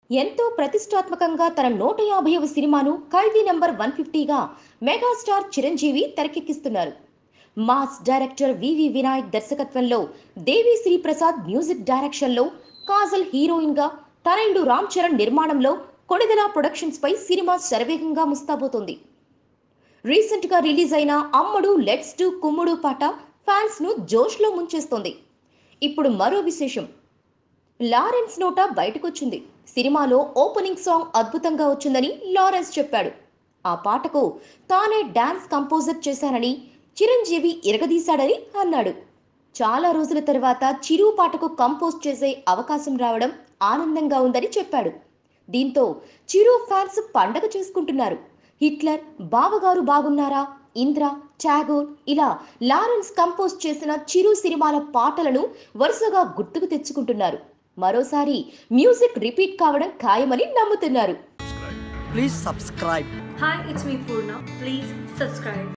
ఎంతో ప్రతిష్టాత్మకంగా తన 150వ సినిమాను ఖైదీ నంబర్ 150గా మెగాస్టార్ చిరంజీవి తెరకెక్కిస్తున్నారు. మాస్ డైరెక్టర్ వివి వినాయక్ దర్శకత్వంలో దేవిశ్రీ ప్రసాద్ మ్యూజిక్ డైరెక్షన్లో కాజల్ హీరోయిన్గా తనయుడు రామ్ చరణ్ నిర్మాణంలో కొణిదెల ప్రొడక్షన్స్ పై సినిమా శరవేగంగా ముస్తాబోతోంది. రీసెంట్ గా రిలీజ్ అయిన అమ్మడు లెట్స్ డు కుమ్ముడు పాట ఫ్యాన్స్ ను జోష్లో ముంచేస్తోంది. ఇప్పుడు మరో విశేషం, లారెన్స్ నోటా బయటకొచ్చింది. సినిమాలో ఓపెనింగ్ సాంగ్ అద్భుతంగా వచ్చిందని లారెన్స్ చెప్పాడు. ఆ పాటకు తానే డాన్స్ కంపోజర్ చేశానని, చిరంజీవి ఇరగదీశాడని అన్నాడు. చాలా రోజుల తర్వాత చిరు పాటకు కంపోజ్ చేసే అవకాశం రావడం ఆనందంగా ఉందని చెప్పాడు. దీంతో చిరు ఫ్యాన్స్ పండగ చేసుకుంటున్నారు. హిట్లర్, బావగారు బాగున్నారా, ఇంద్ర, టాగోర్ ఇలా లారెన్స్ కంపోజ్ చేసిన చిరు సినిమాల పాటలను వరుసగా గుర్తుకు తెచ్చుకుంటున్నారు. మరోసారి మ్యూజిక్ రిపీట్ కావడం ఖాయమని నమ్ముతున్నారు. Please subscribe. Hi, it's me Purna. Please subscribe.